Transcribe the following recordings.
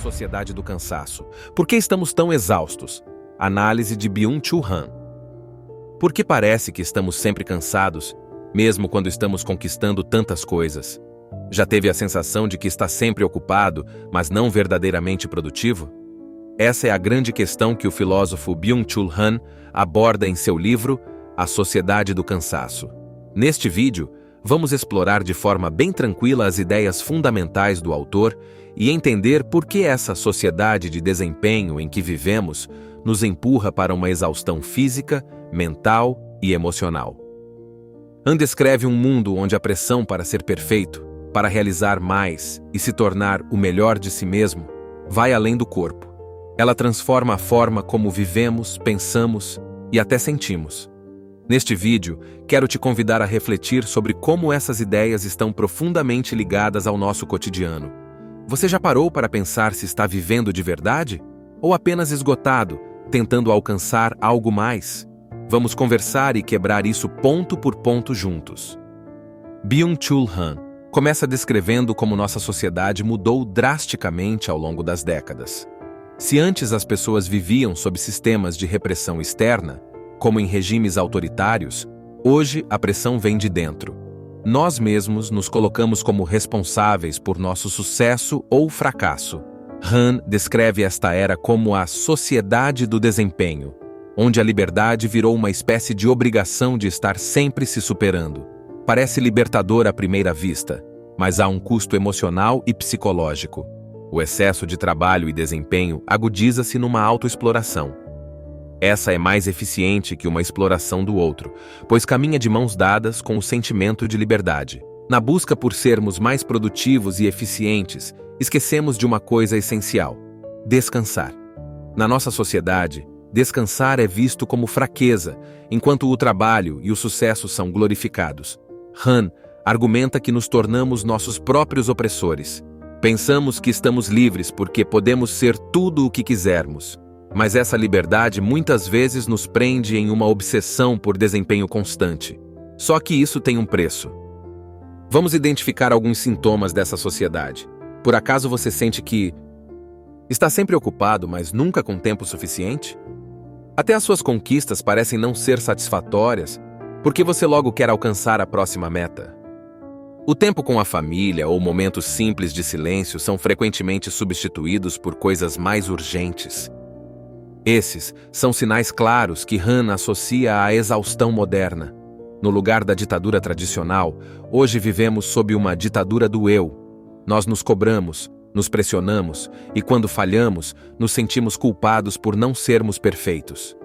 sociedade do cansaço? Por que estamos tão exaustos? Análise de Byung-Chul Han. Por que parece que estamos sempre cansados, mesmo quando estamos conquistando tantas coisas? Já teve a sensação de que está sempre ocupado, mas não verdadeiramente produtivo? Essa é a grande questão que o filósofo Byung-Chul Han aborda em seu livro A Sociedade do Cansaço. Neste vídeo, vamos explorar de forma bem tranquila as ideias fundamentais do autor e entender por que essa sociedade de desempenho em que vivemos nos empurra para uma exaustão física, mental e emocional. Han descreve um mundo onde a pressão para ser perfeito, para realizar mais e se tornar o melhor de si mesmo, vai além do corpo. Ela transforma a forma como vivemos, pensamos e até sentimos. Neste vídeo, quero te convidar a refletir sobre como essas ideias estão profundamente ligadas ao nosso cotidiano. Você já parou para pensar se está vivendo de verdade? Ou apenas esgotado, tentando alcançar algo mais? Vamos conversar e quebrar isso ponto por ponto juntos. Byung-Chul Han começa descrevendo como nossa sociedade mudou drasticamente ao longo das décadas. Se antes as pessoas viviam sob sistemas de repressão externa, como em regimes autoritários, hoje a pressão vem de dentro. Nós mesmos nos colocamos como responsáveis por nosso sucesso ou fracasso. Han descreve esta era como a sociedade do desempenho, onde a liberdade virou uma espécie de obrigação de estar sempre se superando. Parece libertador à primeira vista, mas há um custo emocional e psicológico. O excesso de trabalho e desempenho agudiza-se numa autoexploração. Essa é mais eficiente que uma exploração do outro, pois caminha de mãos dadas com o sentimento de liberdade. Na busca por sermos mais produtivos e eficientes, esquecemos de uma coisa essencial: descansar. Na nossa sociedade, descansar é visto como fraqueza, enquanto o trabalho e o sucesso são glorificados. Han argumenta que nos tornamos nossos próprios opressores. Pensamos que estamos livres porque podemos ser tudo o que quisermos. Mas essa liberdade muitas vezes nos prende em uma obsessão por desempenho constante. Só que isso tem um preço. Vamos identificar alguns sintomas dessa sociedade. Por acaso você sente que está sempre ocupado, mas nunca com tempo suficiente? Até as suas conquistas parecem não ser satisfatórias, porque você logo quer alcançar a próxima meta. O tempo com a família ou momentos simples de silêncio são frequentemente substituídos por coisas mais urgentes. Esses são sinais claros que Han associa à exaustão moderna. No lugar da ditadura tradicional, hoje vivemos sob uma ditadura do eu. Nós nos cobramos, nos pressionamos e, quando falhamos, nos sentimos culpados por não sermos perfeitos.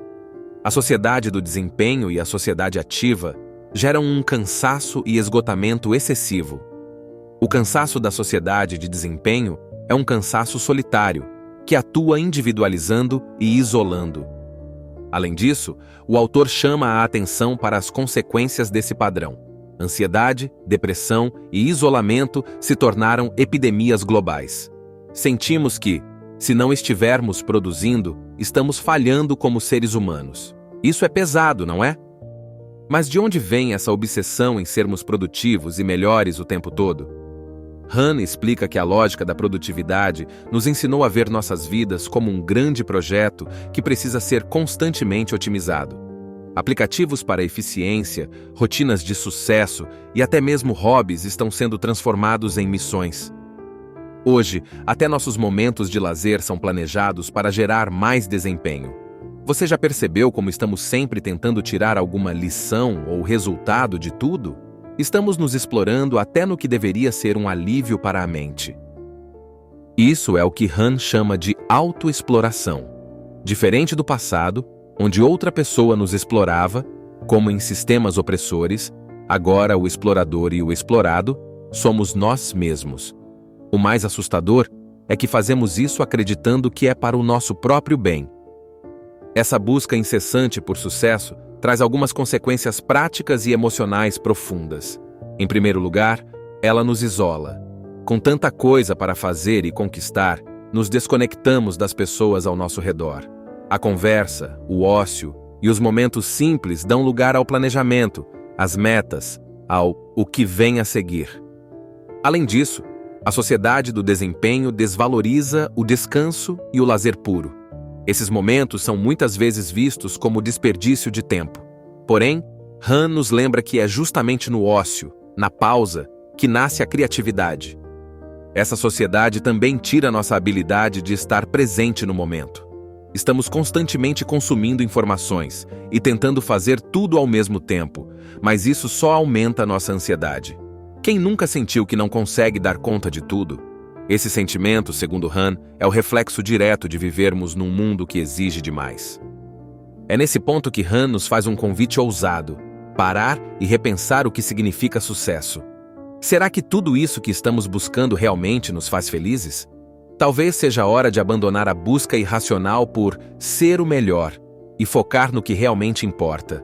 A sociedade do desempenho e a sociedade ativa geram um cansaço e esgotamento excessivo. O cansaço da sociedade de desempenho é um cansaço solitário, que atua individualizando e isolando. Além disso, o autor chama a atenção para as consequências desse padrão. Ansiedade, depressão e isolamento se tornaram epidemias globais. Sentimos que, se não estivermos produzindo, estamos falhando como seres humanos. Isso é pesado, não é? Mas de onde vem essa obsessão em sermos produtivos e melhores o tempo todo? Han explica que a lógica da produtividade nos ensinou a ver nossas vidas como um grande projeto que precisa ser constantemente otimizado. Aplicativos para eficiência, rotinas de sucesso e até mesmo hobbies estão sendo transformados em missões. Hoje, até nossos momentos de lazer são planejados para gerar mais desempenho. Você já percebeu como estamos sempre tentando tirar alguma lição ou resultado de tudo? Estamos nos explorando até no que deveria ser um alívio para a mente. Isso é o que Han chama de autoexploração. Diferente do passado, onde outra pessoa nos explorava, como em sistemas opressores, agora o explorador e o explorado somos nós mesmos. O mais assustador é que fazemos isso acreditando que é para o nosso próprio bem. Essa busca incessante por sucesso traz algumas consequências práticas e emocionais profundas. Em primeiro lugar, ela nos isola. Com tanta coisa para fazer e conquistar, nos desconectamos das pessoas ao nosso redor. A conversa, o ócio e os momentos simples dão lugar ao planejamento, às metas, ao o que vem a seguir. Além disso, A sociedade do desempenho desvaloriza o descanso e o lazer puro. Esses momentos são muitas vezes vistos como desperdício de tempo. Porém, Han nos lembra que é justamente no ócio, na pausa, que nasce a criatividade. Essa sociedade também tira nossa habilidade de estar presente no momento. Estamos constantemente consumindo informações e tentando fazer tudo ao mesmo tempo, mas isso só aumenta nossa ansiedade. Quem nunca sentiu que não consegue dar conta de tudo? Esse sentimento, segundo Han, é o reflexo direto de vivermos num mundo que exige demais. É nesse ponto que Han nos faz um convite ousado: parar e repensar o que significa sucesso. Será que tudo isso que estamos buscando realmente nos faz felizes? Talvez seja a hora de abandonar a busca irracional por ser o melhor e focar no que realmente importa.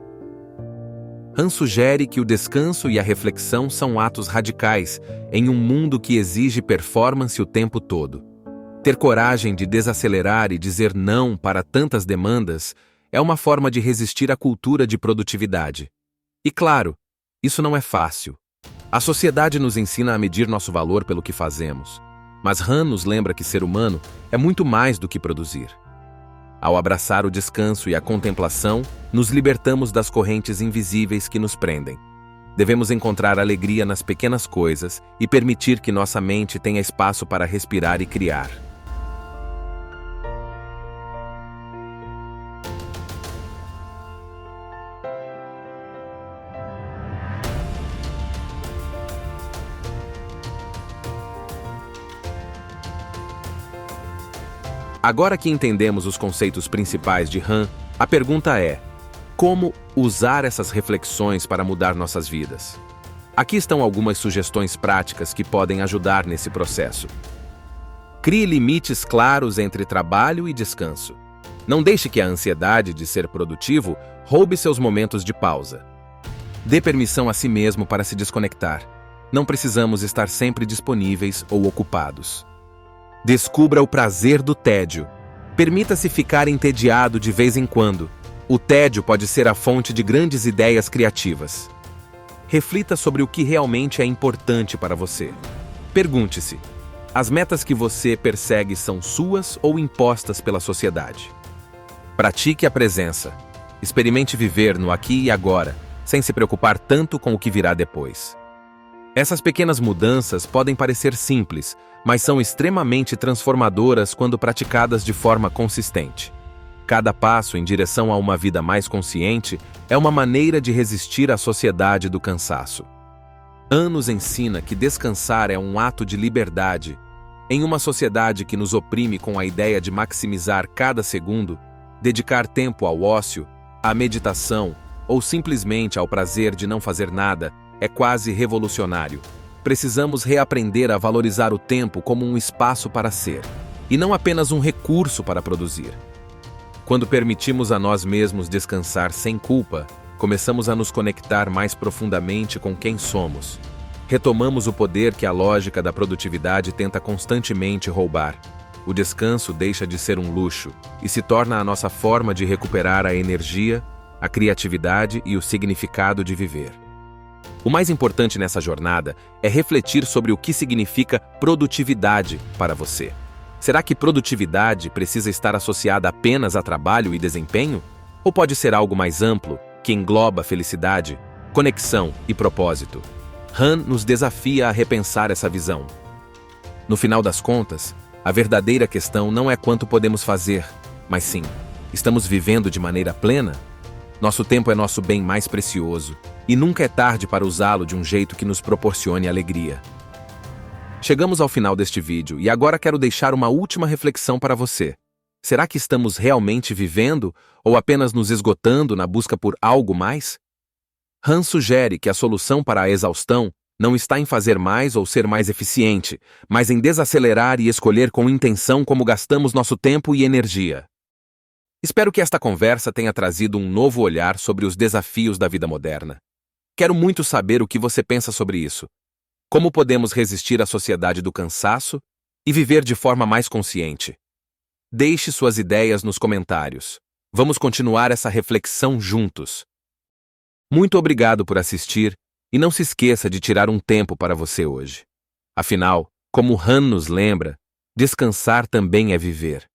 Han sugere que o descanso e a reflexão são atos radicais em um mundo que exige performance o tempo todo. Ter coragem de desacelerar e dizer não para tantas demandas é uma forma de resistir à cultura de produtividade. E claro, isso não é fácil. A sociedade nos ensina a medir nosso valor pelo que fazemos, mas Han nos lembra que ser humano é muito mais do que produzir. Ao abraçar o descanso e a contemplação, nos libertamos das correntes invisíveis que nos prendem. Devemos encontrar alegria nas pequenas coisas e permitir que nossa mente tenha espaço para respirar e criar. Agora que entendemos os conceitos principais de Han, a pergunta é: como usar essas reflexões para mudar nossas vidas? Aqui estão algumas sugestões práticas que podem ajudar nesse processo. Crie limites claros entre trabalho e descanso. Não deixe que a ansiedade de ser produtivo roube seus momentos de pausa. Dê permissão a si mesmo para se desconectar. Não precisamos estar sempre disponíveis ou ocupados. Descubra o prazer do tédio. Permita-se ficar entediado de vez em quando. O tédio pode ser a fonte de grandes ideias criativas. Reflita sobre o que realmente é importante para você. Pergunte-se: as metas que você persegue são suas ou impostas pela sociedade? Pratique a presença. Experimente viver no aqui e agora, sem se preocupar tanto com o que virá depois. Essas pequenas mudanças podem parecer simples, mas são extremamente transformadoras quando praticadas de forma consistente. Cada passo em direção a uma vida mais consciente é uma maneira de resistir à sociedade do cansaço. Han nos ensina que descansar é um ato de liberdade. Em uma sociedade que nos oprime com a ideia de maximizar cada segundo, dedicar tempo ao ócio, à meditação ou simplesmente ao prazer de não fazer nada é quase revolucionário. Precisamos reaprender a valorizar o tempo como um espaço para ser, e não apenas um recurso para produzir. Quando permitimos a nós mesmos descansar sem culpa, começamos a nos conectar mais profundamente com quem somos. Retomamos o poder que a lógica da produtividade tenta constantemente roubar. O descanso deixa de ser um luxo e se torna a nossa forma de recuperar a energia, a criatividade e o significado de viver. O mais importante nessa jornada é refletir sobre o que significa produtividade para você. Será que produtividade precisa estar associada apenas a trabalho e desempenho? Ou pode ser algo mais amplo, que engloba felicidade, conexão e propósito? Han nos desafia a repensar essa visão. No final das contas, a verdadeira questão não é quanto podemos fazer, mas sim, estamos vivendo de maneira plena? Nosso tempo é nosso bem mais precioso, e nunca é tarde para usá-lo de um jeito que nos proporcione alegria. Chegamos ao final deste vídeo e agora quero deixar uma última reflexão para você. Será que estamos realmente vivendo ou apenas nos esgotando na busca por algo mais? Han sugere que a solução para a exaustão não está em fazer mais ou ser mais eficiente, mas em desacelerar e escolher com intenção como gastamos nosso tempo e energia. Espero que esta conversa tenha trazido um novo olhar sobre os desafios da vida moderna. Quero muito saber o que você pensa sobre isso. Como podemos resistir à sociedade do cansaço e viver de forma mais consciente? Deixe suas ideias nos comentários. Vamos continuar essa reflexão juntos. Muito obrigado por assistir e não se esqueça de tirar um tempo para você hoje. Afinal, Como Han nos lembra, descansar também é viver.